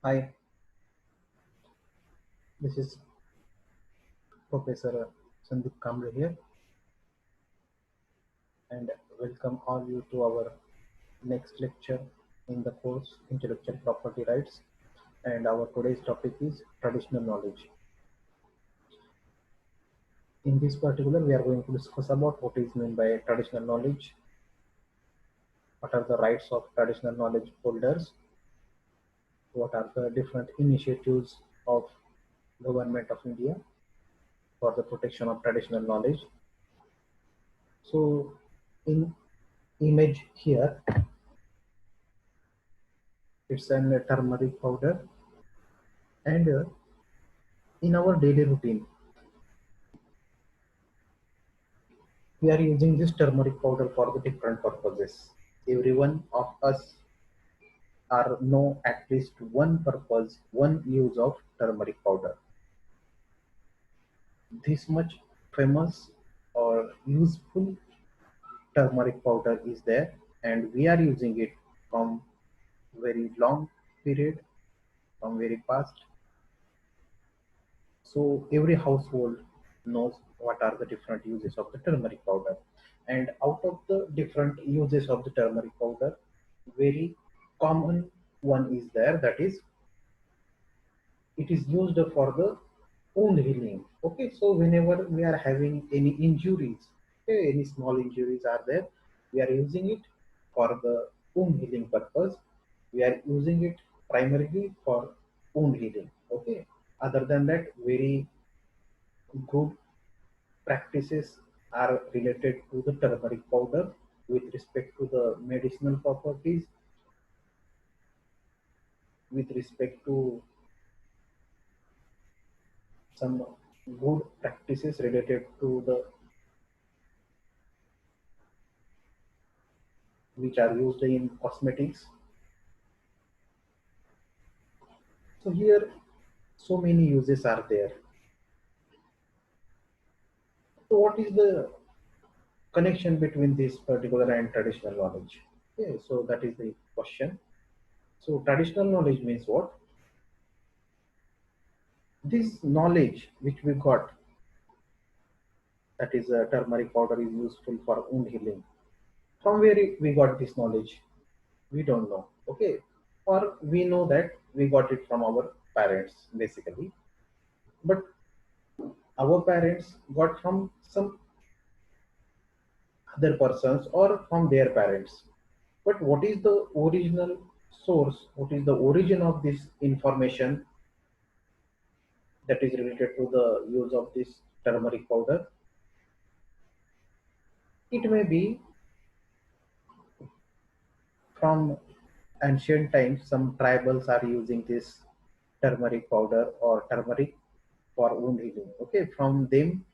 Hi, this is Professor Sandeep Kamble here, and welcome all you to our next lecture in the course Intellectual Property Rights. And our today's topic is traditional knowledge. In this particular, we are going to discuss about what is meant by traditional knowledge, what are the rights of traditional knowledge holders, what are the different initiatives of Government of India for the protection of traditional knowledge. So, in image here, it's an turmeric powder and in our daily routine we are using this turmeric powder for the different purposes. Every one of us are know at least one purpose, one use of turmeric powder. This much famous or useful turmeric powder is there, and we are using it from very long period, from very past. So every household knows what are the different uses of the turmeric powder. And out of the different uses of the turmeric powder, very common one is there, that is it is used for the wound healing. Okay, so whenever we are having any injuries, okay, any small injuries are there, we are using it for the wound healing purpose. We are using it primarily for wound healing. Okay, other than that, very good practices are related to the turmeric powder with respect to the medicinal properties, with respect to some good practices related to the which are used in cosmetics. So here so many uses are there. So what is the connection between this particular and traditional knowledge? Okay, so that is the question. So traditional knowledge means what? This knowledge which we got, that is turmeric powder is useful for wound healing. From where we got this knowledge, we don't know. Okay, or we know that we got it from our parents basically, but our parents got from some other persons or from their parents. But what is the original source, what is the origin of this information that is related to the use of this turmeric powder? It may be from ancient times. Some tribals are using this turmeric powder or turmeric for wound healing. Okay, from them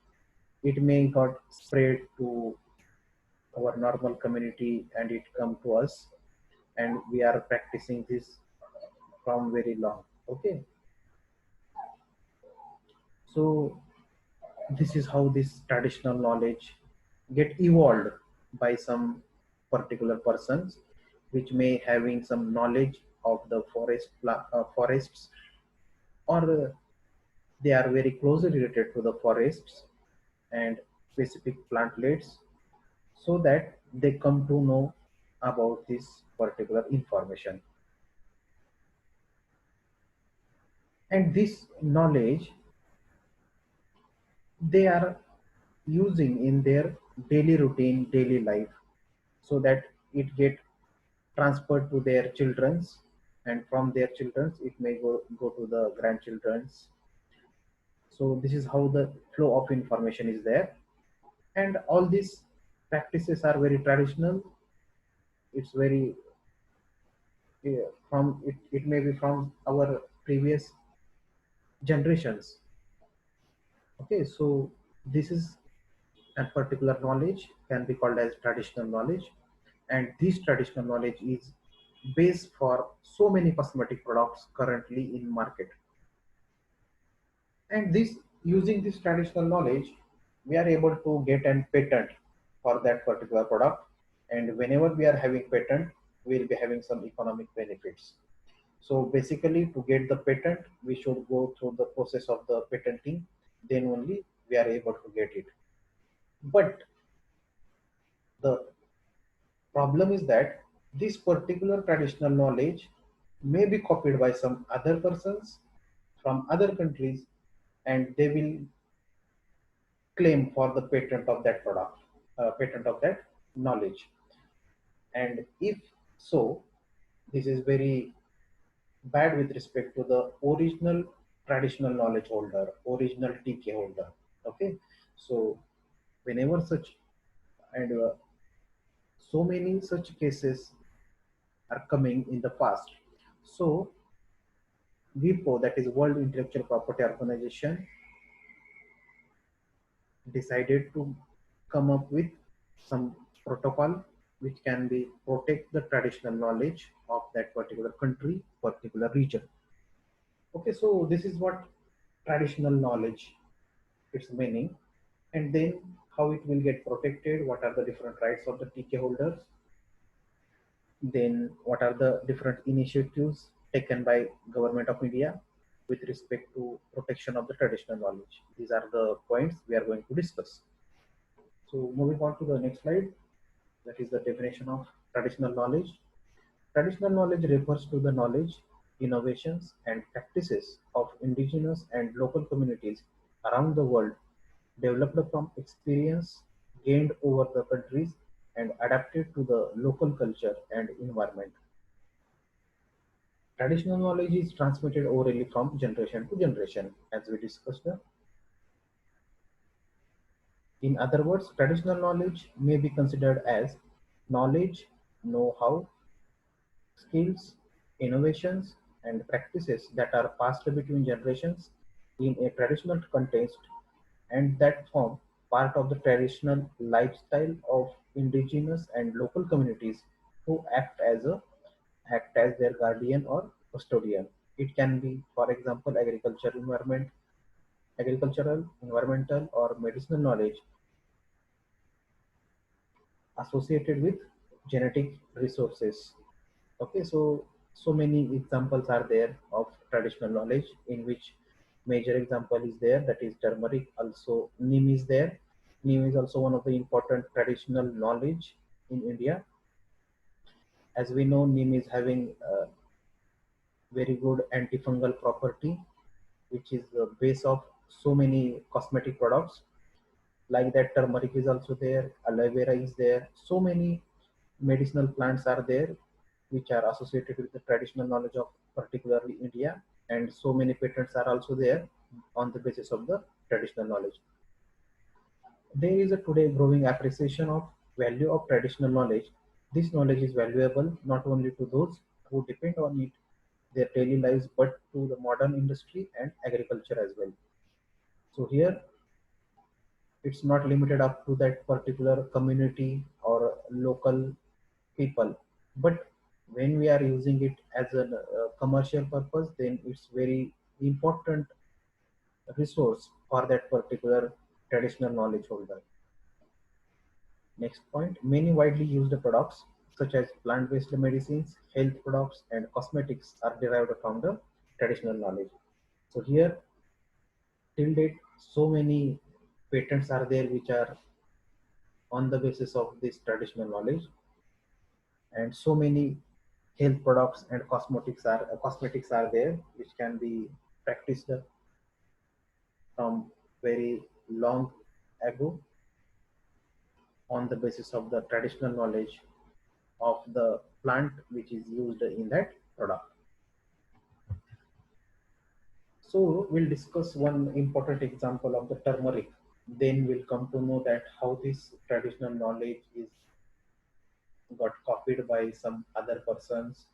it may got spread to our normal community and it come to us, and we are practicing this from very long. Okay, so this is how this traditional knowledge get evolved by some particular persons which may having some knowledge of the forests, or they are very closely related to the forests and specific plantlets, so that they come to know about this particular information. And this knowledge they are using in their daily routine, daily life, so that it get transferred to their children's, and from their children's it may go to the grandchildren's. So this is how the flow of information is there, and all these practices are very traditional. It's very from it may be from our previous generations. Okay, so this is a particular knowledge can be called as traditional knowledge, and this traditional knowledge is base for so many cosmetic products currently in market. And this using this traditional knowledge, we are able to get an patent for that particular product, and whenever we are having patent, we will be having some economic benefits. So basically, to get the patent, we should go through the process of the patenting. Then only we are able to get it. But the problem is that this particular traditional knowledge may be copied by some other persons from other countries, and they will claim for the patent of that product, patent of that knowledge. And if so, this is very bad with respect to the original traditional knowledge holder, original TK holder. Okay, so whenever such and so many such cases are coming in the past, so WIPO, that is World Intellectual Property Organization, decided to come up with some protocol which can be protect the traditional knowledge of that particular country, particular region. Okay, so this is what traditional knowledge, its meaning, and then how it will get protected, what are the different rights of the TK holders, then what are the different initiatives taken by government of India with respect to protection of the traditional knowledge. These are the points we are going to discuss. So moving on to the next slide, that is the definition of traditional knowledge. Traditional knowledge refers to the knowledge, innovations, and practices of indigenous and local communities around the world, developed from experience gained over the countries and adapted to the local culture and environment. Traditional knowledge is transmitted orally from generation to generation, as we discussed. In other words, traditional knowledge may be considered as knowledge, know how, skills, innovations, and practices that are passed between generations in a traditional context and that form part of the traditional lifestyle of indigenous and local communities who act as their guardian or custodian. It can be, for example, agricultural, environmental, or medicinal knowledge associated with genetic resources. Okay, so so many examples are there of traditional knowledge, in which major example is there, that is turmeric. Also, neem is there. Neem is also one of the important traditional knowledge in India. As we know, neem is having very good antifungal property, which is the base of so many cosmetic products. Like that, turmeric is also there, aloe vera is there. So many medicinal plants are there, which are associated with the traditional knowledge of particularly India, and so many patents are also there on the basis of the traditional knowledge. There is a today growing appreciation of value of traditional knowledge. This knowledge is valuable not only to those who depend on it their daily lives, but to the modern industry and agriculture as well. So here it's not limited up to that particular community or local people, but when we are using it as a commercial purpose, then it's very important resource for that particular traditional knowledge holder. Next point, many widely used products such as plant-based medicines, health products, and cosmetics are derived from the traditional knowledge. So here, till date, so many patents are there which are on the basis of this traditional knowledge, and so many health products and cosmetics are there which can be practiced from very long ago on the basis of the traditional knowledge of the plant which is used in that product. So we'll discuss one important example of the turmeric. Then we'll come to know that how this traditional knowledge is got copied by some other persons,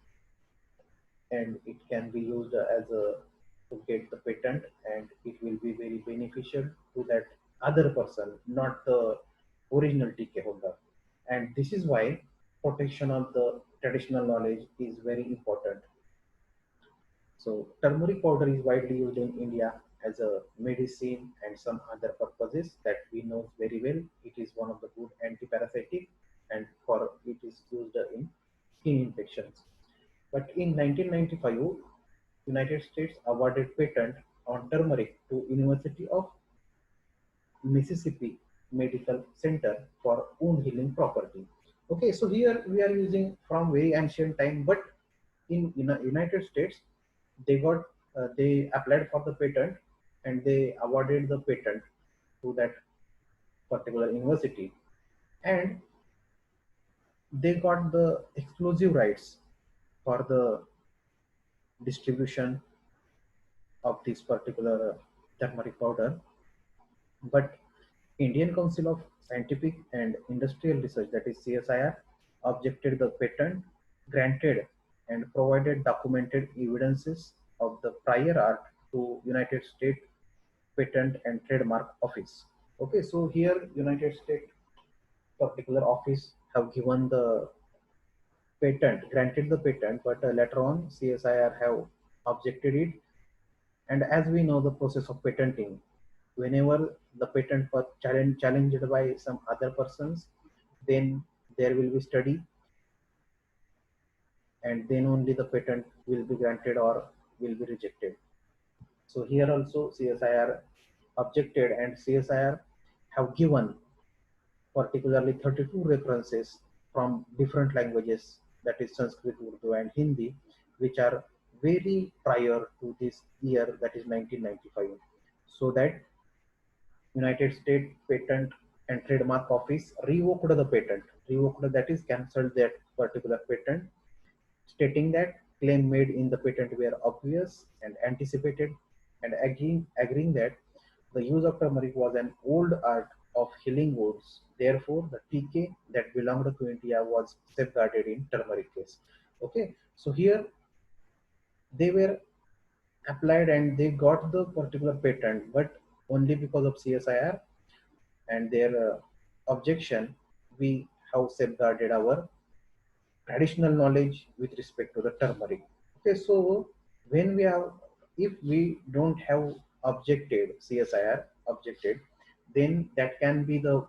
and it can be used as a to get the patent, and it will be very beneficial to that other person, not the original TK holder. And this is why protection of the traditional knowledge is very important. So turmeric powder is widely used in India as a medicine and some other purposes that we know very well. It is one of the good antiparasitic, and for it is used in skin infections. But in 1995, United States awarded patent on turmeric to University of Mississippi Medical Center for wound healing property. Okay, so here we are using from very ancient time, but in United States, they got they applied for the patent and they awarded the patent to that particular university, and they got the exclusive rights for the distribution of this particular turmeric powder. But Indian Council of Scientific and Industrial Research, that is CSIR, objected the patent granted and provided documented evidences of the prior art to United States Patent and Trademark Office. Okay, so here United States particular office have given the patent, granted the patent, but later on CSIR have objected it. And as we know the process of patenting, whenever the patent was challenged by some other persons, then there will be study, and then only the patent will be granted or will be rejected. So here also CSIR objected, and CSIR have given particularly 32 references from different languages, that is Sanskrit, Urdu, and Hindi, which are very prior to this year, that is 1995. So that United States Patent and Trademark Office revoked the patent, revoked, that is cancelled that particular patent, stating that claim made in the patent were obvious and anticipated, and agreeing that the use of turmeric was an old art of healing wounds. Therefore, the TK that belonged to India was safeguarded in turmeric case. Okay, so here they were applied and they got the particular patent, but only because of CSIR and their objection, we have safeguarded our traditional knowledge with respect to the turmeric. Okay, so when we have, if we don't have objected, CSIR objected, then that can be the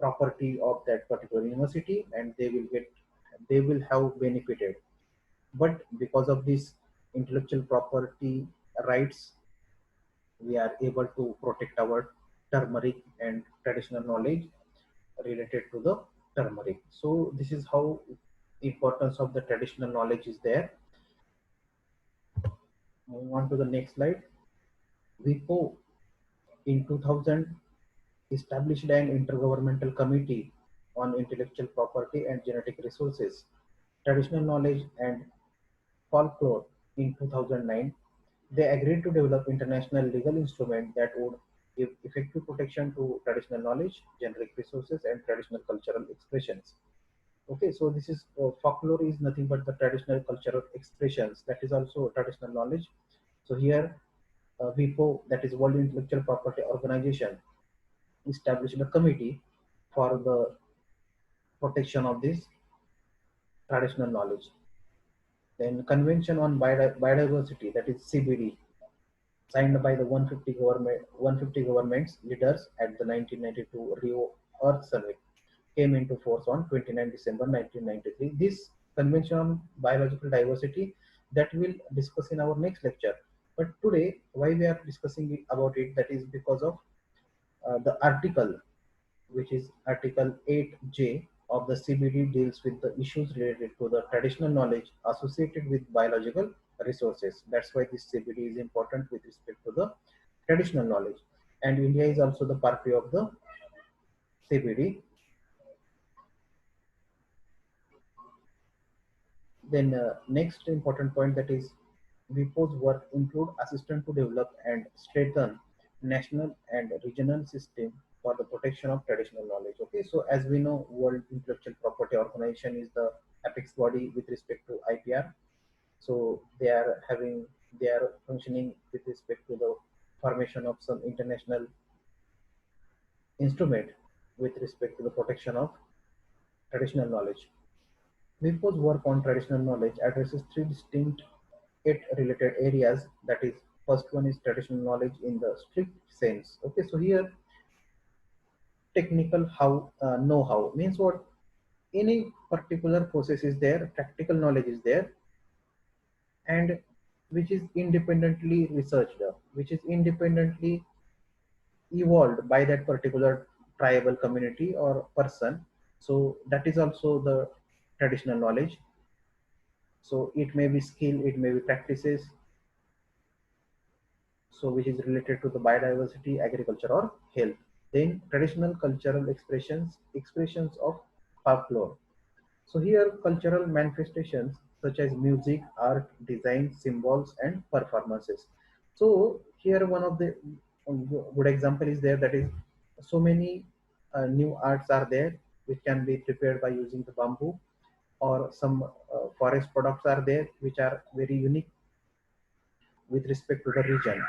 property of that particular university, and they will have benefited. But because of this intellectual property rights, we are able to protect our turmeric and traditional knowledge related to the turmeric. So this is how importance of the traditional knowledge is there. Moving on to the next slide. WIPO in 2000 established an intergovernmental committee on intellectual property and genetic resources, traditional knowledge and folklore in 2009. They agreed to develop international legal instrument that would give effective protection to traditional knowledge, generic resources, and traditional cultural expressions. Okay, so this is folklore is nothing but the traditional cultural expressions. That is also traditional knowledge. So here, WIPO, that is World Intellectual Property Organization, established a committee for the protection of this traditional knowledge. Then Convention on Biodiversity, that is CBD, signed by the 150 governments leaders at the 1992 Rio Earth Summit, came into force on 29 December 1993. This Convention on Biological Diversity that we'll discuss in our next lecture. But today, why we are discussing about it, that is because of the article, which is Article 8J of the CBD, deals with the issues related to the traditional knowledge associated with biological resources. That's why this CBD is important with respect to the traditional knowledge. And India is also the party of the CBD. Then next important point, that is WIPO's work include assistance to develop and strengthen national and regional system for the protection of traditional knowledge. Okay, so as we know, World Intellectual Property Organization is the apex body with respect to IPR. So they are functioning with respect to the formation of some international instrument with respect to the protection of traditional knowledge. WIPO's work on traditional knowledge addresses three distinct yet related areas. That is, first one is traditional knowledge in the strict sense. Okay, so here technical how know-how means what? Any particular process is there, practical knowledge is there, and which is independently researched, which is independently evolved by that particular tribal community or person. So that is also the traditional knowledge. So it may be skill, it may be practices, so which is related to the biodiversity, agriculture, or health. Then traditional cultural expressions of folklore. So here cultural manifestations such as music, art, design, symbols, and performances. So here one of the good example is there, that is so many new arts are there which can be prepared by using the bamboo, or some forest products are there which are very unique with respect to the region.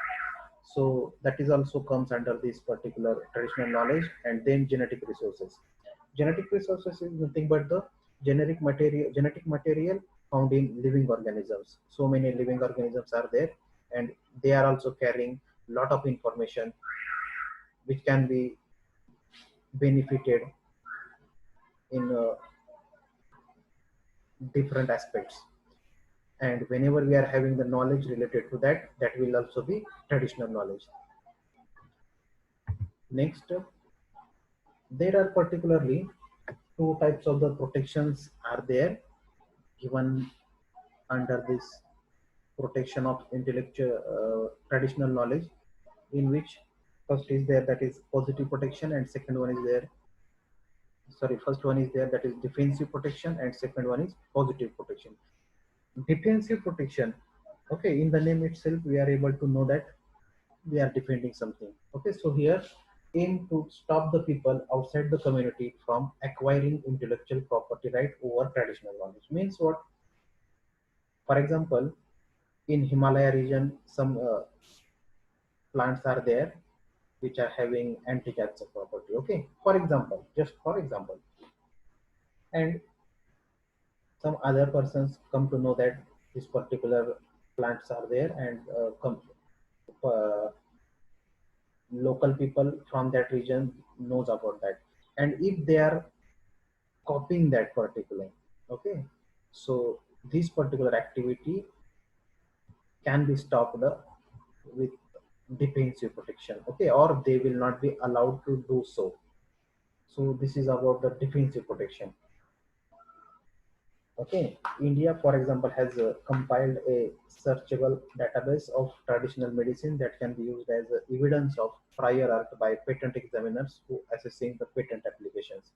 So that is also comes under this particular traditional knowledge. And then genetic resources. Genetic resources is nothing but the genetic material found in living organisms. So many living organisms are there, and they are also carrying lot of information which can be benefited in different aspects. And whenever we are having the knowledge related to that, that will also be traditional knowledge. Next, there are particularly two types of the protections are there given under this protection of intellectual traditional knowledge, in which first is there, that is positive protection, and second one is there, sorry, first one is there, that is defensive protection, and second one is positive protection. Defensive protection, okay, in the name itself we are able to know that we are defending something. Okay, so here aim to stop the people outside the community from acquiring intellectual property right over traditional knowledge. Means what? For example, in Himalaya region, some plants are there which are having anti-cancer property. Okay, for example, just for example, and some other persons come to know that this particular plants are there, and uh, local people from that region knows about that, and if they are copying that particular, okay, so this particular activity can be stopped with defensive protection, okay, or they will not be allowed to do so. So this is about the defensive protection. Okay, India for example has compiled a searchable database of traditional medicine that can be used as evidence of prior art by patent examiners who assessing the patent applications.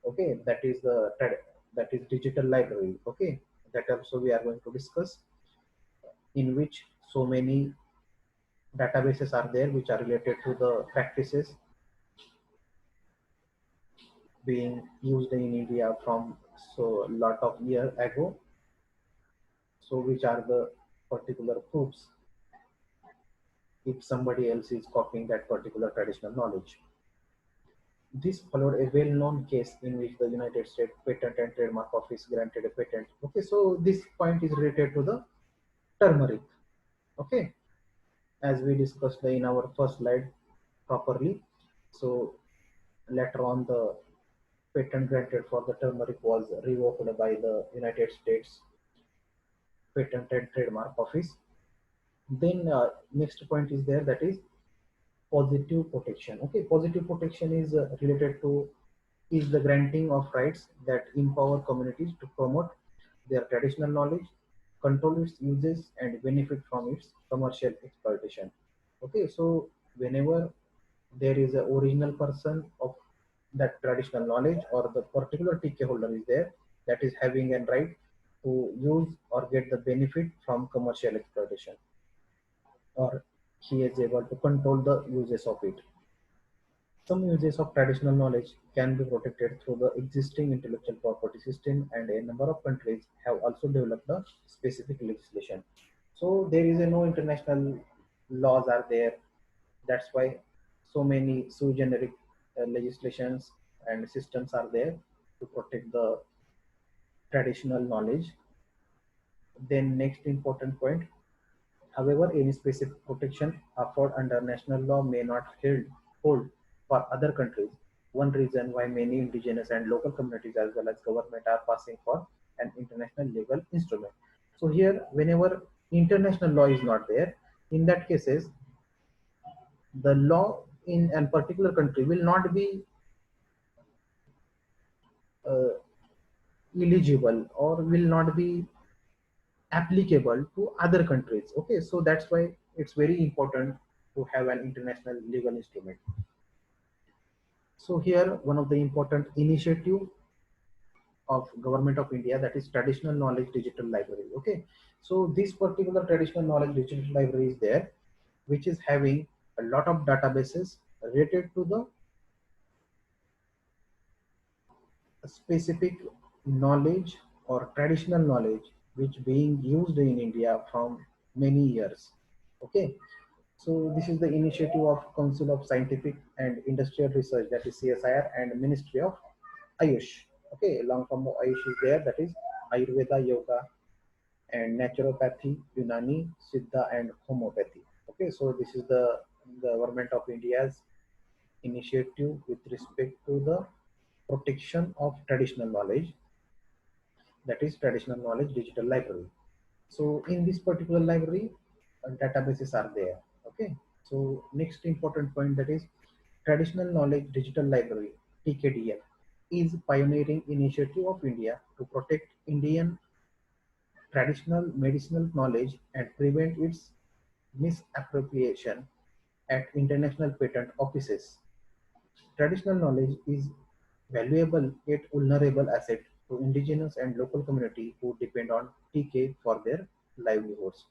Okay, that is digital library. Okay, that also we are going to discuss, in which so many databases are there which are related to the practices being used in India from so lot of year ago. So which are the particular proofs if somebody else is copying that particular traditional knowledge. This followed a well-known case in which the United States Patent and Trademark Office granted a patent. Okay, so this point is related to the turmeric. Okay, as we discussed in our first slide properly. So later on, the patent granted for the turmeric was revoked by the United States Patent and Trademark Office. Then next point is there, that is positive protection. Okay, positive protection is related to is the granting of rights that empower communities to promote their traditional knowledge, control its uses, and benefit from its commercial exploitation. Okay, so whenever there is a original person of that traditional knowledge, or the particular TK holder is there that is having a right to use or get the benefit from commercial exploitation, or he is able to control the uses of it. Some uses of traditional knowledge can be protected through the existing intellectual property system, and a number of countries have also developed a specific legislation. So there is a no international laws are there. That's why so many sui generic legislations and systems are there to protect the traditional knowledge. Then next important point, however, any specific protection afforded under national law may not hold for other countries. One reason why many indigenous and local communities as well as government are passing for an international legal instrument. So here, whenever international law is not there. In that cases, the law in a particular country will not be uh, eligible or will not be applicable to other countries. Okay, so that's why it's very important to have an international legal instrument. So here one of the important initiative of government of India, that is traditional knowledge digital library. Okay, so this particular traditional knowledge digital library is there, which is having a lot of databases related to the specific knowledge or traditional knowledge which being used in India from many years. Okay, so this is the initiative of Council of Scientific and Industrial Research, that is CSIR, and Ministry of Ayush. Okay, long form of Ayush is there, that is Ayurveda, Yoga, and Naturopathy, Unani, Siddha, and Homeopathy. Okay, so this is the government of India's initiative with respect to the protection of traditional knowledge, that is traditional knowledge digital library. So in this particular library, databases are there. Okay, so next important point, that is traditional knowledge digital library, TKDL, is pioneering initiative of India to protect Indian traditional medicinal knowledge and prevent its misappropriation at international patent offices. Traditional knowledge is valuable yet vulnerable asset to indigenous and local community who depend on TK for their livelihoods.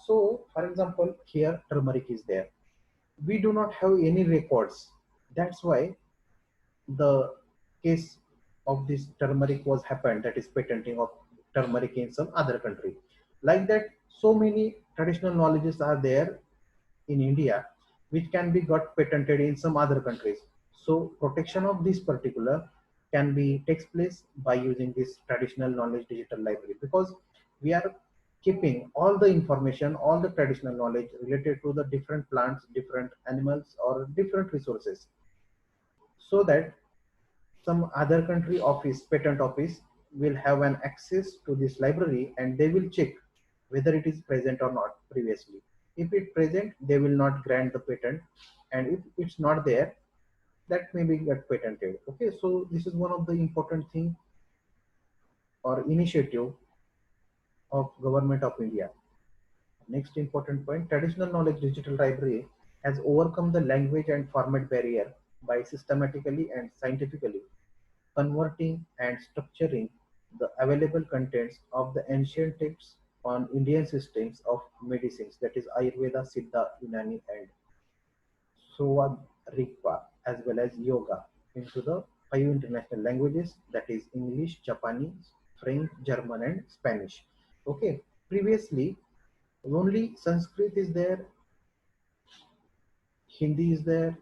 So, for example, here turmeric is there. We do not have any records. That's why the case of this turmeric was happened, that is patenting of turmeric in some other country. Like that, so many traditional knowledges are there in India which can be got patented in some other countries. So protection of this particular can be takes place by using this traditional knowledge digital library, because we are keeping all the information, all the traditional knowledge related to the different plants, different animals, or different resources, so that some other country office, patent office, will have an access to this library and they will check whether it is present or not previously. If it present, they will not grant the patent, and if it's not there, that may be get patented. Okay, so this is one of the important thing or initiative of government of India. Next important point, traditional knowledge digital library has overcome the language and format barrier by systematically and scientifically converting and structuring the available contents of the ancient texts on Indian systems of medicines, that is Ayurveda, Siddha, Unani, and Sovarigpa, as well as Yoga, into the five international languages, that is English, Japanese, French, German, and Spanish. Okay, previously only Sanskrit is there, Hindi is there,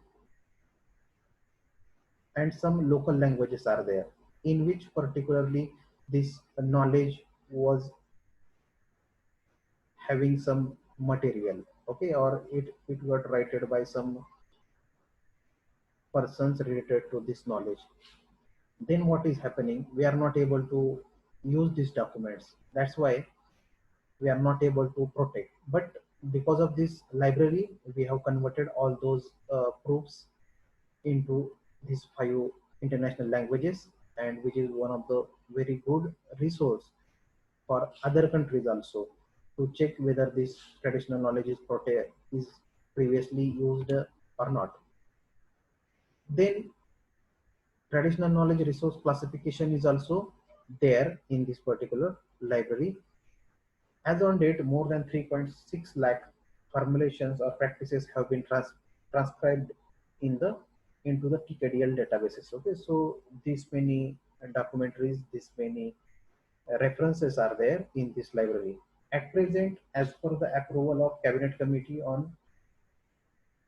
and some local languages are there, in which particularly this knowledge was having some material. Okay, or it got written by some persons related to this knowledge. Then what is happening, we are not able to use these documents. That's why we are not able to protect. But because of this library, we have converted all those proofs into these five international languages, and which is one of the very good resource for other countries also to check whether this traditional knowledge is previously used or not. Then traditional knowledge resource classification is also there in this particular library. As on date, more than 3.6 lakh formulations or practices have been transcribed in the into the TKDL databases. Okay, so these many documentaries, these many references are there in this library. At present, as per the approval of Cabinet Committee on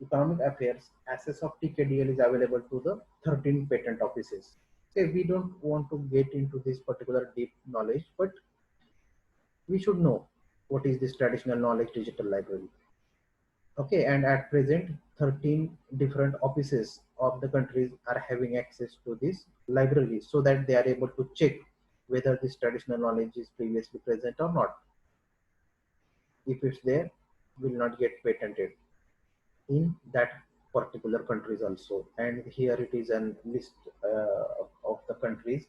Economic Affairs, access of TKDL is available to the 13 patent offices. Okay, we don't want to get into this particular deep knowledge, but we should know what is this traditional knowledge digital library. Okay, and at present, 13 different offices of the countries are having access to this library, so that they are able to check whether this traditional knowledge is previously present or not. if it's there, will not get patented in that particular countries also. And here it is a list of the countries,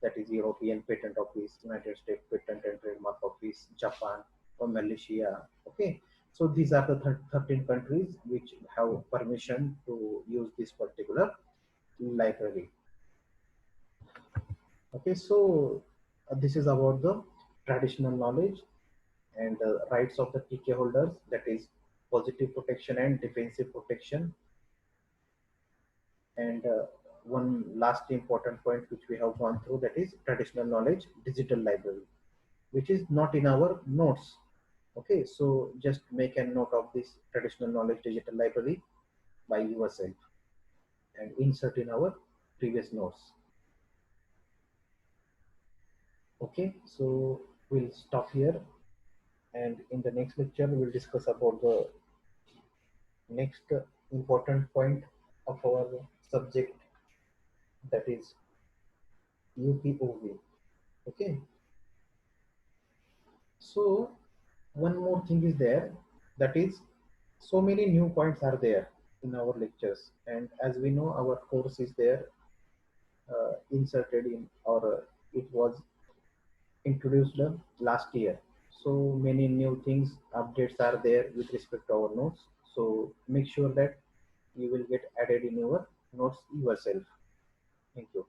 that is European Patent Office, United States Patent and Trademark Office, Japan, or Malaysia. Okay, so these are the 13 countries which have permission to use this particular library. Okay, so this is about the traditional knowledge and rights of the TK holders, that is positive protection and defensive protection. And one last important point which we have gone through, that is traditional knowledge digital library, which is not in our notes. Okay, so just make a note of this traditional knowledge digital library by yourself and insert in our previous notes. Okay, so we'll stop here, and in the next lecture we'll discuss about the next important point of our subject, that is UPOV. Okay, so one more thing is there, that is so many new points are there in our lectures, and as we know our course is there inserted in, or it was introduced last year. So many new things updates are there with respect to our notes, so make sure that you will get added in your notes yourself. Thank you.